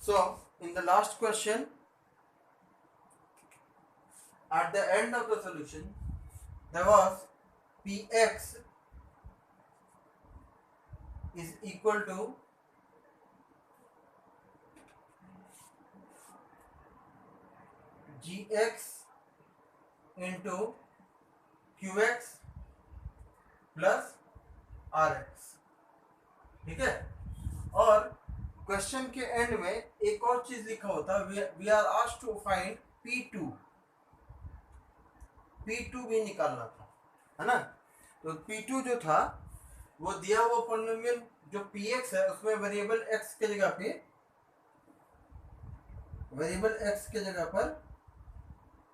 So in the last question, at the end of the solution, there was Px is equal to Gx into Qx plus Rx। ठीक है। और question के and में एक और चीज लिखा होता है, we are asked to find P2। P2 भी निकालना था, है ना। तो P2 जो था वो दिया हुआ पॉलिनोमियल जो Px है उसमें वेरिएबल x के जगह पर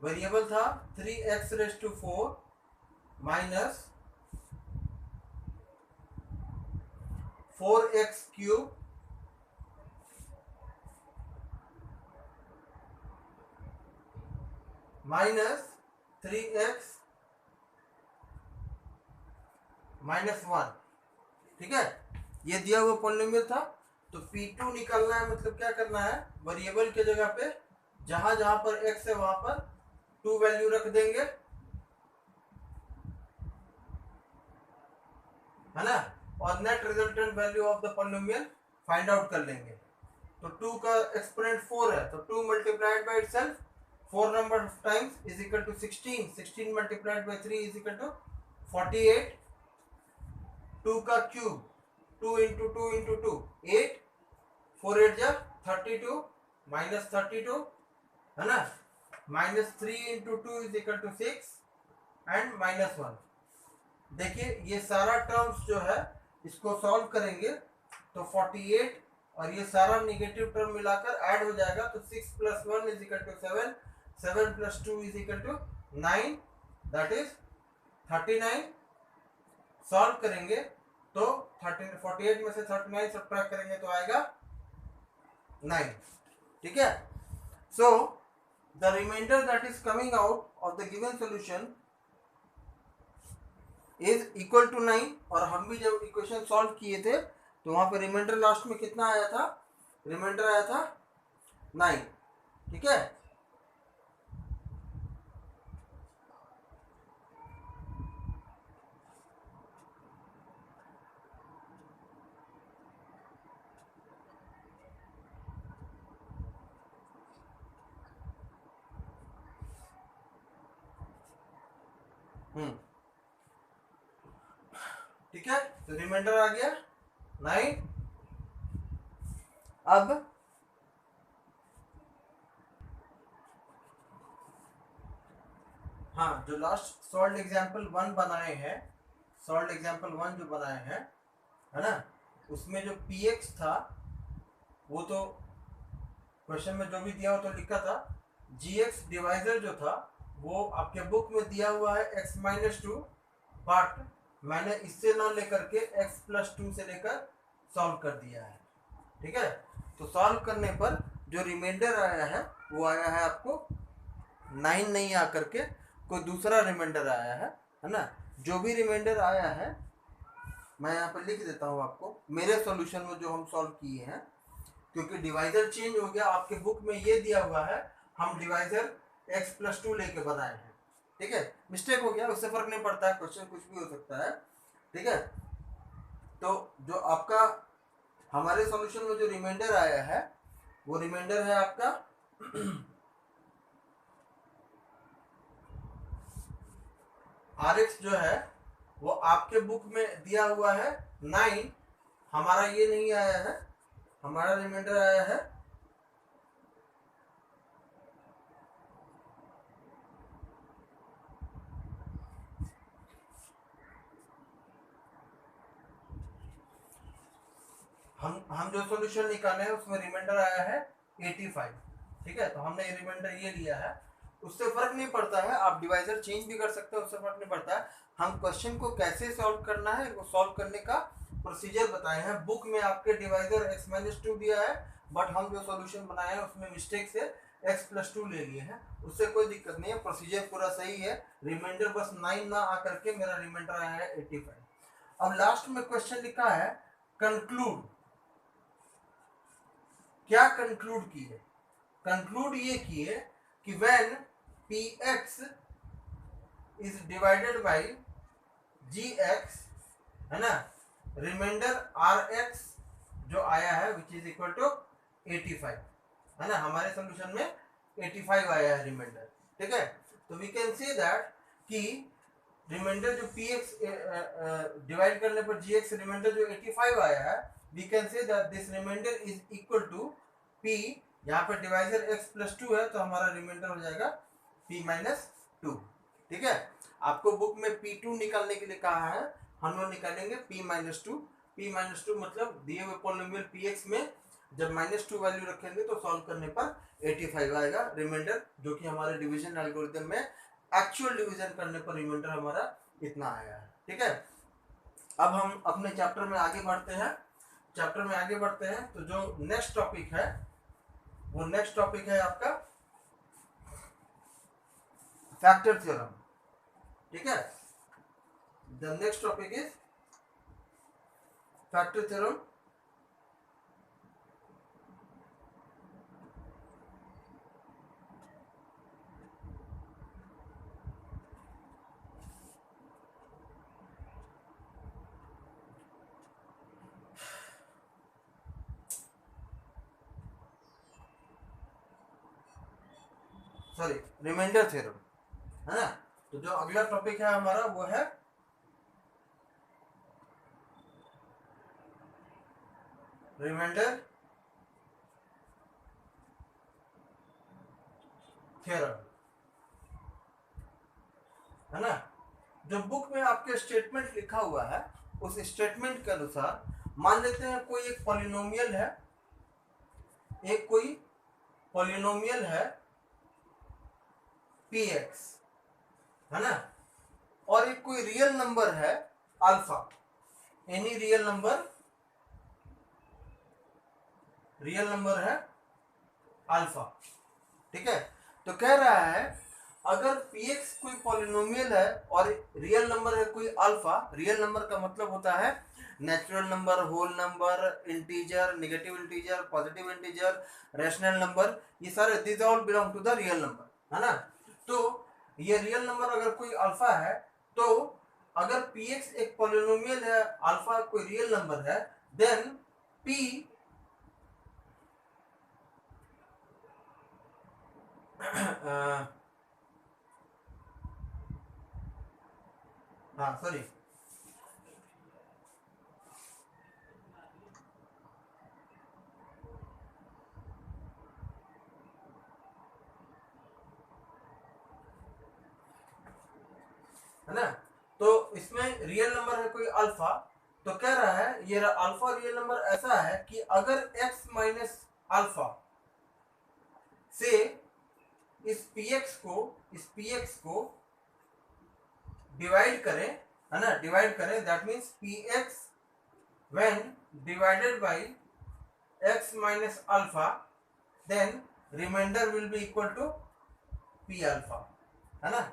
वेरिएबल था 3x⁴ minus 4x³ minus 3x minus 1। ठीक है, ये दिया हुआ पॉलिनोमियल था। तो P2 निकालना है, मतलब क्या करना है, वेरिएबल के जगह पे जहां जहां पर x है वहां पर 2 वैल्यू रख देंगे, है ना, और net resultant value of the polynomial find out कर लेंगे। तो 2 का एक्सपोनेंट 4 है, तो 2 multiplied by itself 4 number of times is equal to 16। 16 multiplied by 3 is equal to 48। 2 का क्यूब 2 इंटू 2 इंटू 2 8, 4 8 जा 32 माइनस 32, है ना, minus 3 into 2 is equal to 6 and minus 1। देखिए ये सारा टर्म्स जो है इसको सॉल्व करेंगे तो 48 और ये सारा निगेटिव टर्म मिलाकर ऐड हो जाएगा, तो 6 plus 1 is equal to 7, 7 plus 2 is equal to 9, that is 39। Solve करेंगे तो 48 में से 39 सब्ट्रैक्ट करेंगे तो आएगा 9। ठीक है। So the remainder that is coming out of the given solution is equal to 9। और हम भी जब इक्वेशन सॉल्व किए थे तो वहां पर रिमाइंडर लास्ट में कितना आया था, रिमाइंडर आया था 9। ठीक है। ठीक है, तो रिमाइंडर आ गया 9। अब हाँ, जो लास्ट सॉल्व एग्जांपल 1 बनाए हैं, सॉल्व एग्जांपल 1 जो बनाए हैं, है ना, उसमें जो Px था वो तो क्वेश्चन में जो भी दिया हो तो लिखा था। Gx डिवाइजर जो था वो आपके बुक में दिया हुआ है x-2, बट मैंने इससे ना लेकर के x+2 से लेकर सॉल्व कर दिया है। ठीक है। तो सॉल्व करने पर जो रिमाइंडर आया है वो आया है आपको 9 नहीं आकर के कोई दूसरा रिमाइंडर आया है ना। जो भी रिमाइंडर आया है मैं यहाँ पर लिख देता हूँ आपको, मेरे सॉल्यूशन में जो हम सॉल्व किए हैं, क्योंकि डिवाइजर चेंज हो गया। आपके बुक में ये दिया हुआ है हम डिवाइजर x+2 लेके बनाए हैं। ठीक है, मिस्टेक हो गया, उससे फर्क नहीं पड़ता है, क्वेश्चन कुछ भी हो सकता है। ठीक है। तो जो आपका हमारे सॉल्यूशन में जो रिमाइंडर आया है वो रिमाइंडर है आपका Rx जो है वो आपके बुक में दिया हुआ है 9, हमारा ये नहीं आया है, हमारा रिमाइंडर आया है हम जो सॉल्यूशन निकाले हैं उसमें रिमाइंडर आया है 85। ठीक है, तो हमने ये रिमाइंडर ये लिया है, उससे फर्क नहीं पड़ता है, आप डिवाइजर चेंज भी कर सकते हो, उससे फर्क नहीं पड़ता है। हम क्वेश्चन को कैसे सॉल्व करना है वो सॉल्व करने का प्रोसीजर बताए हैं। बुक में आपके डिवाइजर x-2 दिया है, बट हम जो सॉल्यूशन बनाए हैं उसमें मिस्टेक से x+2 ले लिए हैं, उससे कोई दिक्कत नहीं है, प्रोसीजर पूरा सही है। रिमाइंडर बस 9 ना आकर के मेरा रिमाइंडर आया है 85। अब लास्ट में क्वेश्चन लिखा है कंक्लूड, क्या कंक्लूड किए? कंक्लूड ये किए कि when px is divided by gx, है ना, रिमाइंडर rx जो आया है विच इज इक्वल टू 85, है ना, हमारे सोल्यूशन में 85 आया है रिमाइंडर, ठीक है। तो वी कैन से दैट कि रिमाइंडर जो px डिवाइड करने पर gx रिमाइंडर जो 85 आया है, we can say that this remainder is equal to p, यहाँ पर डिवाइजर x प्लस 2 है तो हमारा रिमाइंडर हो जाएगा p माइनस 2, ठीक है। आपको बुक में p2 निकालने के लिए कहा है, हम लोग निकालेंगे p माइनस 2। p माइनस 2 मतलब दिए हुए पॉलिनोमियल px में जब -2 वैल्यू रखेंगे तो सॉल्व करने पर 85 आएगा रिमाइंडर, जो कि हमारे डिवीजन एल्गोरिथम में एक्चुअल डिवीजन करने पर रिमाइंडर हमारा इतना आया है, ठीक है। अब हम अपने चैप्टर में आगे बढ़ते हैं। तो जो नेक्स्ट टॉपिक है वो नेक्स्ट टॉपिक है आपका फैक्टर थ्योरम, ठीक है। The next topic is factor theorem. Sorry, remainder theorem, है ना। तो जो अगला टॉपिक है हमारा वो है रिमाइंडर थ्योरम, है ना। जो बुक में आपके स्टेटमेंट लिखा हुआ है उस स्टेटमेंट के अनुसार मान लेते हैं कोई एक पॉलिनोमियल है, px, है ना, और एक कोई रियल नंबर है अल्फा, एनी रियल नंबर है अल्फा, ठीक है। तो कह रहा है अगर px कोई पॉलिनोमियल है और रियल नंबर है कोई अल्फा, रियल नंबर का मतलब होता है natural number, whole number, integer, negative integer, positive integer, rational number, ये सारे this all belong to the real number, है ना। तो ये रियल नंबर अगर कोई अल्फा है, तो अगर px एक पॉलिनोमियल है, अल्फा कोई रियल नंबर है, देन p हाँ सॉरी, है ना। तो इसमें रियल नंबर है कोई अल्फा, तो कह रहा है ये अल्फा रियल नंबर ऐसा है कि अगर x माइनस अल्फा से इस px को डिवाइड करें, है ना, डिवाइड करें, that means px when divided by x minus alpha, then remainder will be equal to p alpha, है ना।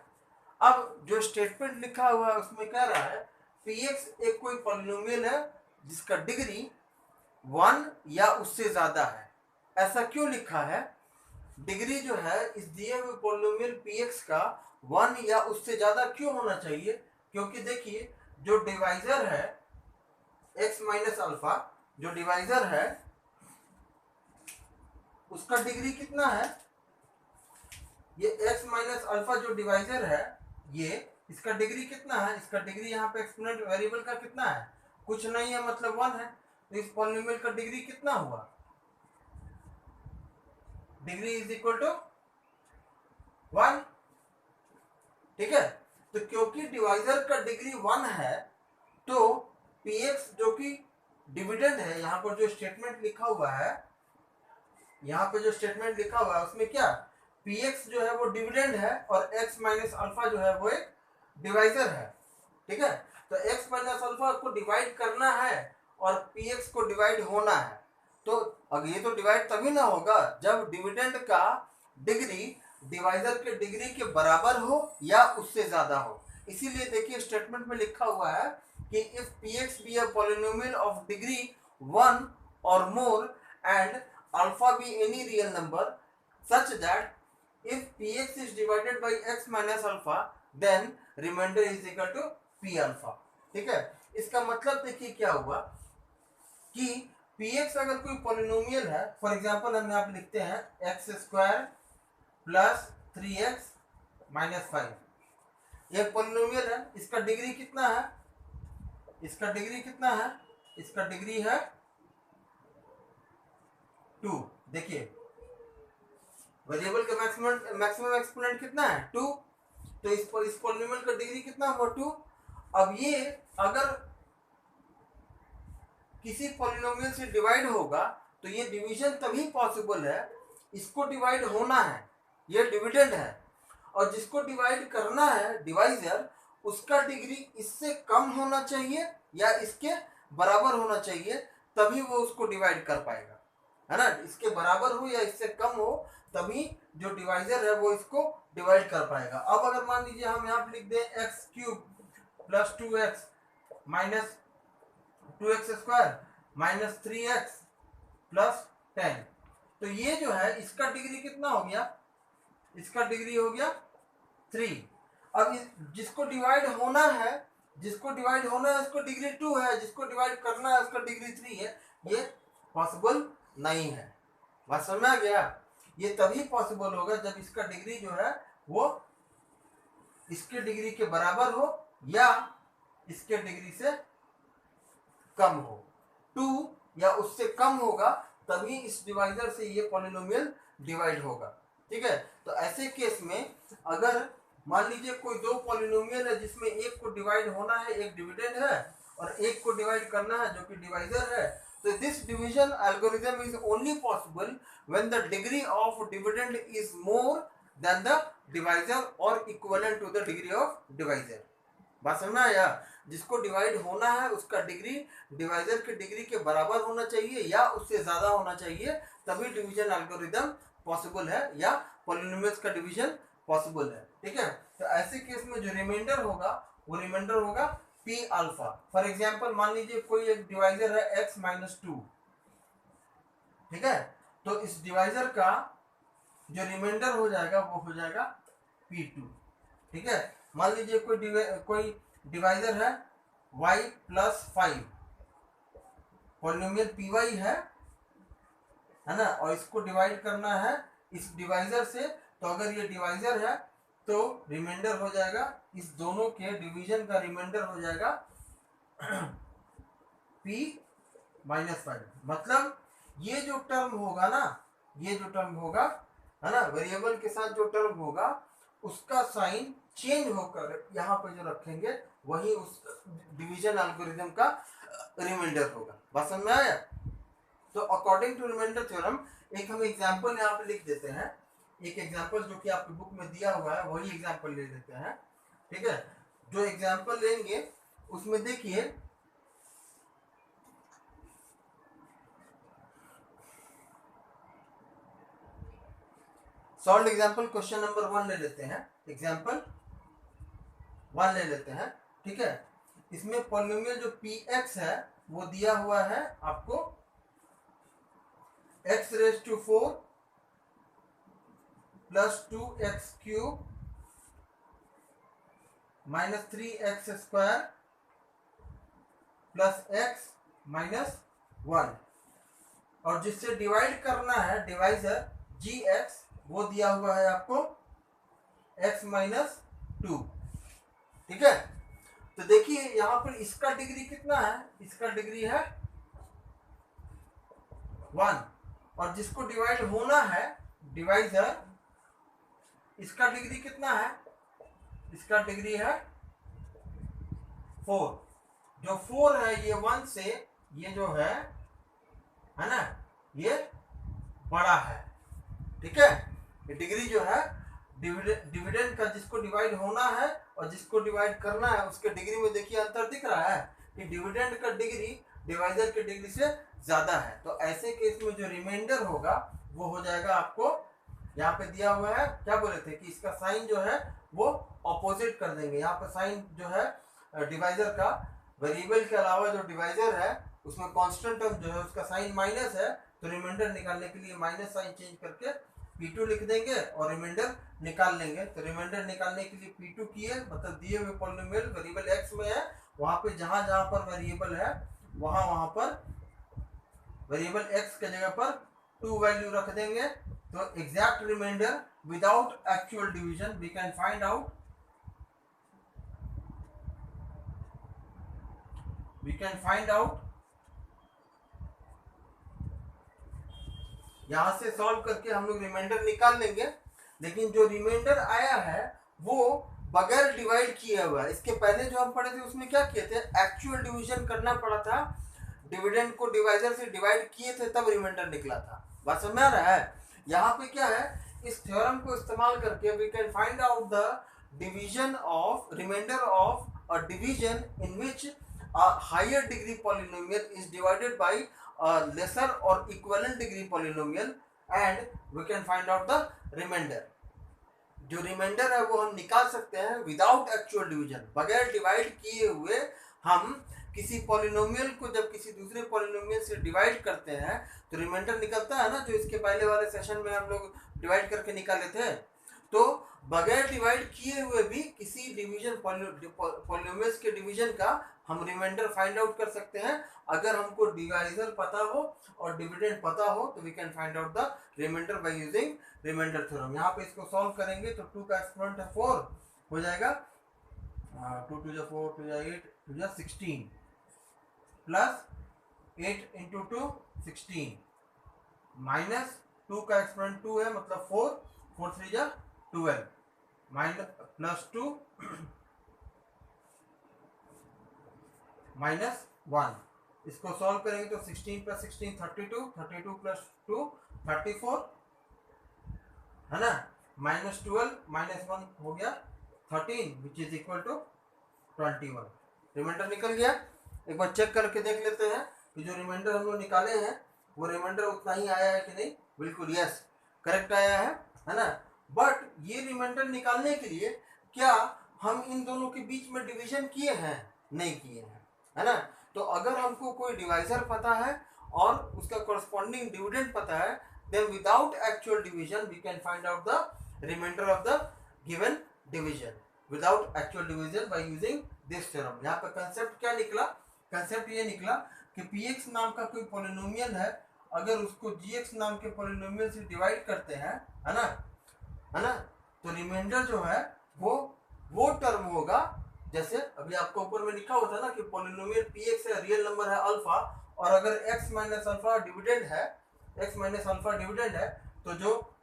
अब जो स्टेटमेंट लिखा हुआ है उसमें कह रहा है px एक कोई पॉलिनोमियल है जिसका डिग्री 1 या उससे ज्यादा है। ऐसा क्यों लिखा है? डिग्री जो है इस दिए हुए पॉलिनोमियल px का 1 या उससे ज्यादा क्यों होना चाहिए? क्योंकि देखिए जो डिवाइजर है x माइनस अल्फा, जो डिवाइजर है उसका डिग्री कितना है? ये x माइनस अल्फा जो डिवाइजर है, ये इसका डिग्री कितना है? इसका डिग्री यहाँ पे एक्सपोनेंट वेरिएबल का कितना है? कुछ नहीं है, मतलब 1 है। तो इस पॉलिनोमियल का डिग्री कितना हुआ? डिग्री इज इक्वल टू 1, ठीक है। तो क्योंकि डिवाइजर का डिग्री 1 है, तो px जो कि डिविडेंड है, यहाँ पर जो स्टेटमेंट लिखा हुआ है, उसमें क्या px जो है वो डिविडेंड है और x माइनस अल्फा जो है वो एक डिवाइजर है, ठीक है। तो x माइनस अल्फा को डिवाइड करना है और px को डिवाइड होना है। तो अब ये तो डिवाइड तभी ना होगा जब डिविडेंड का डिग्री डिवाइजर के डिग्री के बराबर हो या उससे ज्यादा हो। इसीलिए देखिए स्टेटमेंट में लिखा हुआ है कि if px be a polynomial of degree 1 और मोर and alpha be any real number such that if px is divided by x minus alpha then remainder is equal to p alpha। ठीक है, इसका मतलब देखिए क्या हुआ कि px अगर कोई पॉलिनोमियल है, फॉर एग्जांपल हम यहाँ पे लिखते हैं x square plus 3x minus 5, एक पॉलिनोमियल है, इसका डिग्री कितना है, इसका डिग्री कितना है, इसका डिग्री है 2। देखिए वेरिएबल का मैक्सिमम एक्सपोनेंट कितना है 2, तो इस पॉलिनोमियल का डिग्री कितना हुआ 2। अब ये अगर किसी पॉलिनोमियल से डिवाइड होगा तो ये डिवीजन तभी पॉसिबल है, इसको डिवाइड होना है, ये डिविडेंड है, और जिसको डिवाइड करना है डिवाइजर, उसका डिग्री इससे कम होना चाहिए या इसके बराबर होना चाहिए, तभी वो उसको डिवाइड कर पाएगा, है ना। इसके बराबर हो या इससे कम हो तभी जो डिवाइजर है वो इसको डिवाइड कर पाएगा। अब अगर मान लीजिए हम यहाँ पे लिख दें x cube plus 2x minus 2x square minus 3x plus 10, तो ये जो है इसका डिग्री कितना हो गया, इसका डिग्री हो गया 3। अब जिसको डिवाइड होना है, जिसको डिवाइड होना है उसको डिग्री 2 है, जिसको डिवाइड करना है उसका डिग्री 3 है, ये पॉसिबल नहीं है। बात समझ में आ गया? ये तभी पॉसिबल होगा जब इसका डिग्री जो है वो इसके डिग्री के बराबर हो या इसके डिग्री से कम हो। 2 या उससे कम होगा तभी इस डिवाइजर से ये पॉलिनोमियल डिवाइड होगा। ठीक है, तो ऐसे केस में अगर मान लीजिए कोई दो पॉलिनोमियल है जिसमें एक को डिवाइड होना है, एक डिविडेंड है, और एक को डिवाइड करना है जो कि डिवाइजर है, तो this division algorithm is only possible when the degree of dividend is more than the divisor और equivalent to the degree of divisor. बात समझ में आया? जिसको डिवाइड होना है उसका डिग्री डिवाइजर के डिग्री के बराबर होना चाहिए या उससे ज्यादा होना चाहिए, तभी डिवीजन एल्गोरिथम पॉसिबल है या पॉलिनोमियल्स का डिवीजन पॉसिबल है। ठीक है, तो ऐसे केस में जो रिमाइंडर होगा वो रिमाइंडर होगा पी अल्फा। फॉर एग्जांपल मान लीजिए कोई एक डिवाइजर है x माइनस 2, ठीक है, तो इस डिवाइजर का जो रिमाइंडर हो जाएगा वो हो जाएगा p2। ठीक है, मान लीजिए कोई डिवाइजर है y प्लस 5, पॉलिनोमियल py है ना, और इसको डिवाइड करना है इस डिवाइजर से, तो अगर ये डिवाइजर है तो रिमाइंडर हो जाएगा, इस दोनों के डिवीजन का रिमाइंडर हो जाएगा p माइनस 5। मतलब ये जो टर्म होगा ना, ये जो टर्म होगा है ना, वेरिएबल के साथ जो टर्म होगा उसका साइन चेंज होकर यहाँ पे जो रखेंगे वही उस डिवीजन एल्गोरिथम का रिमाइंडर होगा। बात समझ में आया? तो अकॉर्डिंग टू रिमाइंडर थ्योरम एक हम एग्जांपल यहाँ पे लिख देते हैं, एक एग्जांपल जो कि आपकी बुक में दिया हुआ है वही एग्जांपल ले लेते हैं। ठीक है, जो एग्जांपल लेंगे उसमें देखिए सॉल्व एग्जांपल क्वेश्चन नंबर 1 ले लेते हैं, एग्जांपल 1 ले लेते हैं। ठीक है, इसमें पॉलिनोमियल जो px है वो दिया हुआ है आपको x raise to 4 plus 2x cube minus 3x square plus x minus 1, और जिससे डिवाइड करना है डिवाइजर gx वो दिया हुआ है आपको x माइनस 2। ठीक है, तो देखिए यहां पर इसका डिग्री कितना है, इसका डिग्री है 1, और जिसको डिवाइड होना है डिवाइजर, इसका डिग्री कितना है, इसका डिग्री है 4। जो 4 है ये 1 से ये जो है ना, ये बड़ा है। ठीक है, ये डिग्री जो है डिविडेंड का जिसको डिवाइड होना है और जिसको डिवाइड करना है उसके डिग्री में देखिए अंतर दिख रहा है कि डिविडेंड का डिग्री डिवाइजर के डिग्री से ज्यादा है। तो ऐसे केस में जो रिमाइंडर होगा वो हो जाएगा आपको यहाँ पे दिया हुआ है, क्या बोले थे कि इसका साइन जो है वो ऑपोजिट कर देंगे। यहाँ पे साइन जो है डिवाइजर का, वेरिएबल के अलावा जो डिवाइजर है उसमें कांस्टेंट टर्म जो है उसका साइन माइनस है, तो रिमाइंडर निकालने के लिए माइनस साइन चेंज करके P2 लिख देंगे और रिमाइंडर निकाल लेंगे। तो रिमाइंडर निकालने के लिए P2 की है, मतलब दिए हुए पॉलिनोमियल वेरिएबल x में है, वहां पे जहां जहां पर वेरिएबल है वहां पर वेरिएबल x के जगह पर 2 वैल्यू रख देंगे। तो exact remainder without actual division we can find out, यहां से सॉल्व करके हम लोग रिमाइंडर निकाल लेंगे। लेकिन जो रिमाइंडर आया है वो बगैर डिवाइड किया हुआ है। इसके पहले जो हम पढ़े थे उसमें क्या किए थे, एक्चुअल डिवीजन करना पड़ा था, डिविडेंड को डिवाइजर से डिवाइड किए थे तब रिमाइंडर निकला था। बात समझ आ रहा है? यहाँ पे क्या है, इस थ्योरम को इस्तेमाल करके we can find out the division of remainder of a division in which a higher degree polynomial is divided by a lesser or equivalent degree polynomial and we can find out the remainder। जो reminder है वो हम निकाल सकते हैं without actual division, बगैर divide किए हुए। हम किसी पॉलिनोमियल को जब किसी दूसरे पॉलिनोमियल से डिवाइड करते हैं तो रिमाइंडर निकलता है ना, जो इसके पहले वाले सेशन में हम लोग डिवाइड करके निकाले थे। तो बगैर डिवाइड किए हुए भी किसी डिवीजन पॉलिनोमियल्स के डिवीजन का हम रिमाइंडर फाइंड आउट कर सकते हैं। अगर हमको डिवाइजर पता हो और डिविडेंड पता हो तो we can find out the remainder by using remainder theorem. यहाँ पे इसको सॉल्व करेंगे तो 2 का एक्सपोनेंट है 4 हो जाएगा, 2 to 4 to 8 to 16 plus 8 into 2 16 minus 2 का एक्सपोनेंट 2 है मतलब 4, 4 3 12 माइनस प्लस 2 माइनस 1। इसको सॉल्व करेंगे तो 16 प्लस 16 32, 32 प्लस 2 34 है ना, माइनस 12 माइनस 1 हो गया 13 which is equal to 21। Remainder निकल गया। एक बार चेक करके देख लेते हैं कि जो रिमाइंडर हम लोग निकाले हैं वो रिमाइंडर उतना ही आया है कि नहीं। बिल्कुल यस, करेक्ट आया है ना। बट ये रिमाइंडर निकालने के लिए क्या हम इन दोनों के बीच में डिवीजन किए हैं? नहीं किए हैं, है ना। तो अगर हमको कोई डिवाइजर पता है और उसका कोरस्पॉन्डिंग डिविडेंड पता है, then without actual division we can find out the remainder of the given division without actual division by using this theorem। यहाँ पर कंसेप्ट क्या निकला? कंसेप्ट ये निकला कि px नाम का कोई पॉलिनोमियल है, अगर उसको gx नाम के पॉलिनोमियल से डिवाइड करते हैं, है ना, तो रिमाइंडर जो है वो टर्म होगा। जैसे अभी आपको ऊपर में लिखा होता है ना कि पॉलिनोमियल px है, रियल नंबर है अल्फा, और अगर x माइनस अल्फा डिविडेंड है, x माइनस अल्फा डिविडेंड है, तो जो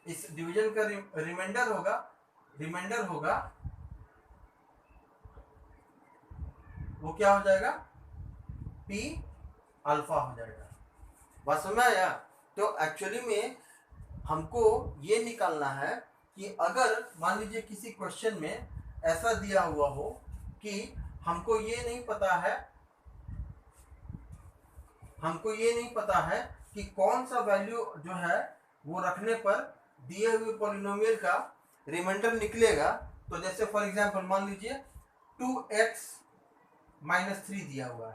इस डिवीजन का रिमाइंडर होगा वो क्या हो जाएगा, p अल्फा हो जाएगा। बात समझ आया? तो एक्चुअली में हमको ये निकालना है कि अगर मान लीजिए किसी क्वेश्चन में ऐसा दिया हुआ हो कि हमको ये नहीं पता है कि कौन सा वैल्यू जो है वो रखने पर दिए हुए पॉलिनोमियल का रिमाइंडर निकलेगा। तो जैसे फॉर एग्जांपल मान लीजिए 2x माइनस 3 दिया हुआ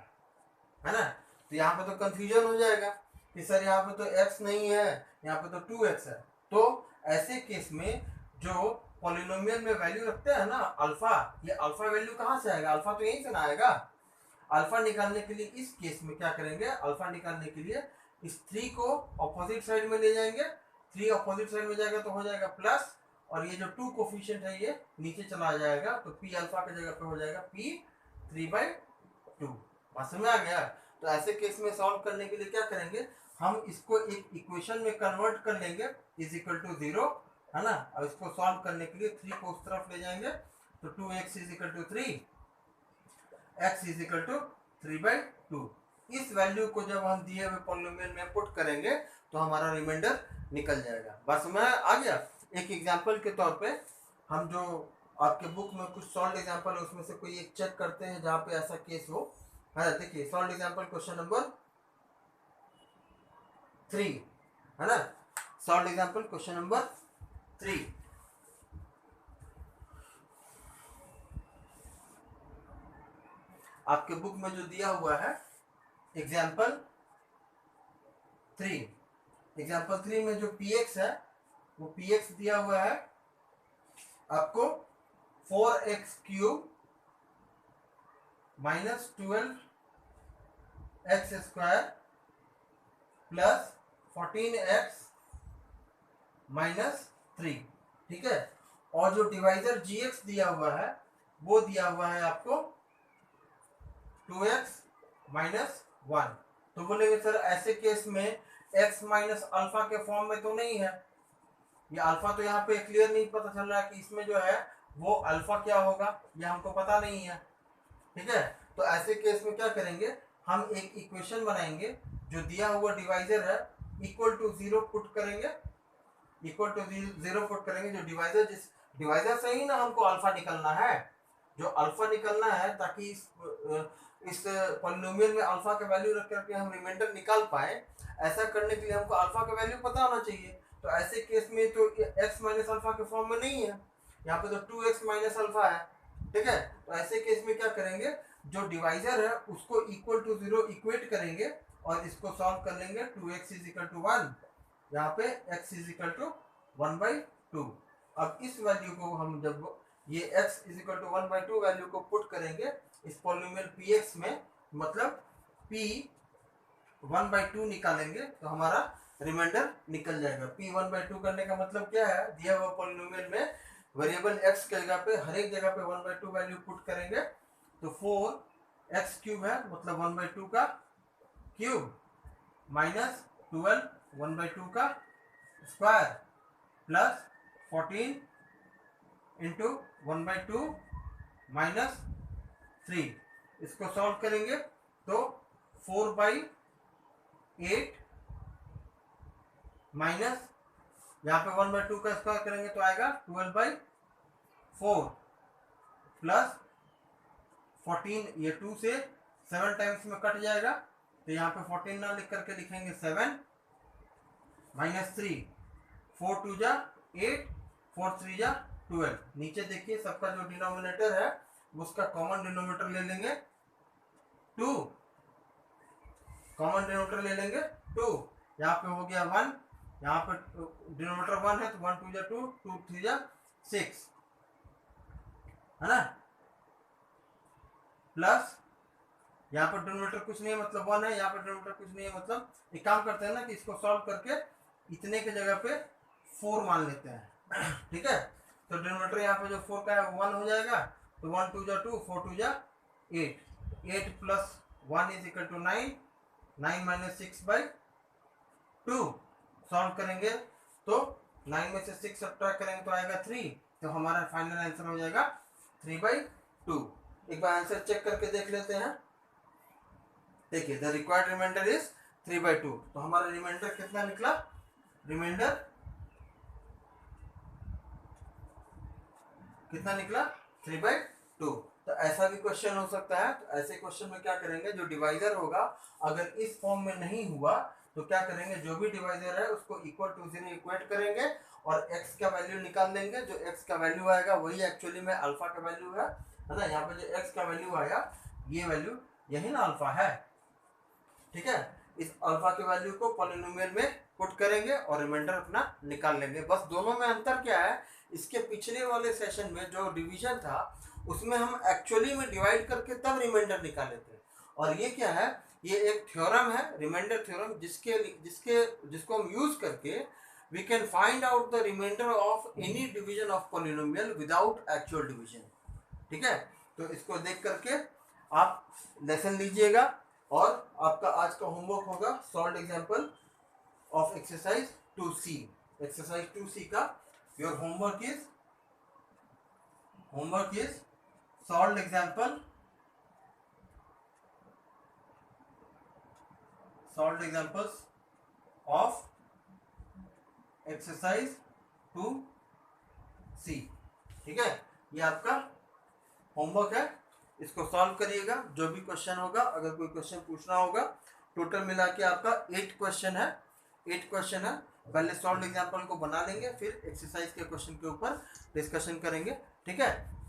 है ना, तो यहाँ पे तो कंफ्यूजन हो जाएगा कि सर यहाँ पे तो x नहीं है, यहाँ पे तो 2x है। तो ऐसे केस में जो पॉलिनोमियल में वैल्यू रखते हैं ना अल्फा, ये अल्फा वैल्यू कहाँ से आएगा? अल्फा तो यहीं से ना आएगा। अल्फा निकालने के लिए इस केस में क्या करेंगे, अल्फा निकालने के लिए इस 3 को ऑपोजिट साइड में ले जाएंगे, 3 ऑपोजिट साइड में जाएगा तो हो जाएगा प्लस, और ये जो 2 कोफिशिएंट है ये नीचे चला जाएगा, तो p अल्फा की जगह पे हो जाएगा p 3/2। बात समझ आ गया? तो ऐसे केस में सॉल्व करने के लिए क्या करेंगे, हम इसको एक इक्वेशन में कन्वर्ट कर लेंगे इज इक्वल टू 0, है ना। और इसको सॉल्व करने के लिए 3 को उस तरफ ले जाएंगे तो 2x is equal to 3, x is equal to 3/2। इस वैल्यू को जब हम दिए हुए पॉलिनोमियल में पुट करेंगे तो हमारा रिमाइंडर निकल जाएगा। बस मैं आ गया। एक एग्जांपल के तौर पे हम जो आपके बुक में कुछ सॉल्व एग्जांपल है उसमें से कोई एक चेक करते हैं जहाँ पे ऐसा केस हो, है। देखिए सॉल्व एग्जांपल क्वेश्चन नंबर 3, है ना। Solve example question number 3। आपके बुक में जो दिया हुआ है एग्जाम्पल 3। एग्जाम्पल 3 में जो px है वो px दिया हुआ है आपको 4x³ minus 12x² plus 14x minus 3। ठीक है, और जो डिवाइजर gx दिया हुआ है वो दिया हुआ है आपको 2x माइनस 1। तो बोलेंगे सर ऐसे केस में x माइनस अल्फा के फॉर्म में तो नहीं है, ये अल्फा तो यहाँ पे क्लियर नहीं पता चल रहा है कि इसमें जो है वो अल्फा क्या होगा, ये हमको पता नहीं है। ठीक है, तो ऐसे केस में क्या करेंगे, हम एक इक्वेशन बनाएंगे जो दिया हुआ डिवाइजर है इक्वल टू 0 पुट करेंगे, इक्वल टू 0 पुट करेंगे। जो डिवाइजर, जिस डिवाइजर से ही ना हमको अल्फा निकलना है, जो अल्फा निकलना है ताकि इस पॉलिनोमियल में अल्फा का वैल्यू रख करके हम रिमाइंडर निकाल पाए। ऐसा करने के लिए हमको अल्फा का वैल्यू पता होना चाहिए। तो ऐसे केस में तो x माइनस अल्फा के फॉर्म में नहीं है, यहाँ पे तो 2x माइनस अल्फा है। ठीक है, तो ऐसे केस में क्या करेंगे, जो डिवाइजर है उसको इक्वल टू 0 इक्वेट करेंगे और इसको सॉल्व कर लेंगे। 2x इज इक्वल टू 1, यहाँ पे x इज इक्वल टू 1/2। अब इस वैल्यू को हम जब ये x is equal to 1/2 value को पुट करेंगे इस पॉलिनोमियल px में, मतलब p 1/2 निकालेंगे तो हमारा रिमाइंडर निकल जाएगा। p 1/2 करने का मतलब क्या है, दिया हुआ पॉलिनोमियल में वेरिएबल x के जगह पे हर एक जगह पे 1/2 वैल्यू पुट करेंगे तो 4x³ है, मतलब 1/2 का क्यूब माइनस 12 1/2 का स्क्वायर प्लस 14 इंटू 1/2 माइनस 3। इसको सॉल्व करेंगे तो 4/8 माइनस यहाँ पे 1/2 का स्क्वायर करेंगे तो आएगा 12/4 प्लस 14, ये 2 से 7 टाइम्स में कट जाएगा तो यहाँ पे 14 ना लिख करके लिखेंगे 7 माइनस 3। 4 2 जा 8, 4 3 जा 12। नीचे देखिए सबका जो डिनोमिनेटर है उसका कॉमन डिनोमिनेटर ले लेंगे 2, कॉमन डिनोमिनेटर ले लेंगे 2। यहाँ पे हो गया 1, यहाँ पे डिनोमिनेटर 1 है तो 1 2 जा 2, 2 3 जा 6, है ना, प्लस यहाँ पर डिनोमिनेटर कुछ नहीं है मतलब 1 है, यहाँ पर डिनोमिनेटर कुछ नहीं है मतलब एक काम करते हैं ना कि इसको सॉल्व करके इतने के जगह पे 4 मान लेते हैं। ठीक है, तो डिनोमिनेटर यहाँ पे जो 4 का है 1 हो जाएगा तो 1 2 जा 2, 4 2 जा 8, 8 plus 1 is equal to 9, 9 minus 6/2। Solve करेंगे तो 9 में से 6 सब्ट्रैक्ट करेंगे तो आएगा 3, तो हमारा फाइनल आंसर हो जाएगा 3/2। एक बार आंसर चेक करके देख लेते हैं। देखिए द रिक्वायर्ड रिमाइंडर इज 3/2, तो हमारा रिमाइंडर कितना निकला, रिमाइंडर कितना निकला 3/2। तो ऐसा भी क्वेश्चन हो सकता है। तो ऐसे क्वेश्चन में क्या करेंगे, जो डिवाइजर होगा अगर इस फॉर्म में नहीं हुआ तो क्या करेंगे, जो भी डिवाइजर है उसको इक्वल टू 0 इक्वेट करेंगे और x का वैल्यू निकाल लेंगे। जो x का वैल्यू आएगा वही एक्चुअली में अल्फा का वैल्यू है ना। यहाँ पे जो x का वैल्यू आया ये वैल्यू यही ना अल्फा है। ठीक है, इस अल्फा के वैल्यू को पॉलिनोमियल में पुट करेंगे और रिमाइंडर अपना निकाल लेंगे। बस दोनों में अंतर क्या है, इसके पिछले वाले सेशन में जो डिवीजन था उसमें हम एक्चुअली में डिवाइड करके तब रिमाइंडर निकाले थे, और ये क्या है, ये एक थ्योरम है रिमाइंडर थ्योरम, जिसको हम यूज करके we can find out the reminder of any division of polynomial without actual division. ठीक है, तो इसको देख करके आप लेसन लीजिएगा और आपका आज का होमवर्क होगा solve example of exercise 2C। Exercise 2C का your homework is solve examples of exercise 2C। ठीक है, ये आपका होमवर्क है, इसको सॉल्व करिएगा। जो भी क्वेश्चन होगा, अगर कोई क्वेश्चन पूछना होगा, टोटल मिला के आपका 8 क्वेश्चन है। पहले सॉल्व एग्जांपल को बना लेंगे, फिर एक्सरसाइज के क्वेश्चन के ऊपर डिस्कशन करेंगे। ठीक है,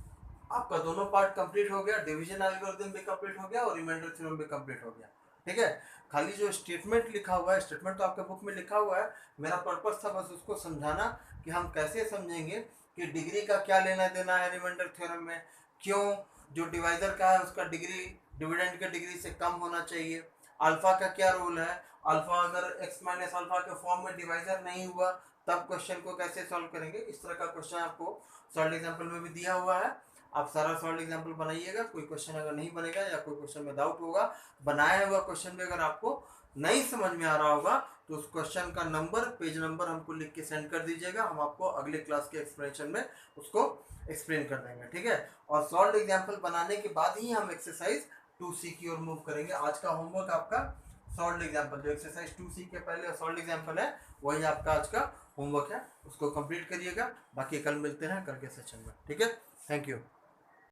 आपका दोनों पार्ट कंप्लीट हो गया, डिवीजन एल्गोरिथम भी कंप्लीट हो गया और रिमाइंडर थ्योरम भी कंप्लीट हो गया। ठीक है। खाली जो स्टेटमेंट लिखा हुआ है, स्टेटमेंट तो आपके बुक में लिखा हुआ है, मेरा पर्पस था बस उसको समझाना कि हम कैसे समझेंगे कि डिग्री का क्या लेना देना है रिमाइंडर थ्योरम में, क्यों जो डिवाइजर का है उसका डिग्री डिविडेंड के डिग्री से कम होना चाहिए, अल्फा का क्या रोल है, अल्फा अगर एक्स माइनस अल्फा के फॉर्म में डिवाइजर नहीं हुआ तब क्वेश्चन को कैसे सॉल्व करेंगे। इस तरह का क्वेश्चन आपको सॉल्व एग्जाम्पल में भी दिया हुआ है। आप सारा सॉल्व एग्जाम्पल बनाइएगा, कोई क्वेश्चन अगर नहीं बनेगा या कोई क्वेश्चन में डाउट होगा, बनाया हुआ क्वेश्चन में अगर आपको नहीं समझ में आ रहा होगा तो उस क्वेश्चन का नंबर, पेज नंबर हमको लिख के सेंड कर दीजिएगा, हम आपको अगले क्लास के एक्सप्लेनेशन में उसको एक्सप्लेन कर देंगे, ठीक है। और सॉल्व एग्जाम्पल बनाने के बाद ही हम एक्सरसाइज 2C की ओर मूव करेंगे। आज का होमवर्क आपका सॉल्व एग्जाम्पल, जो एक्सरसाइज 2C के पहले सॉल्व एग्जाम्पल है वही आपका आज का होमवर्क है, उसको कंप्लीट करिएगा। बाकी कल मिलते हैं कल के सेशन में, ठीक है। Thank you.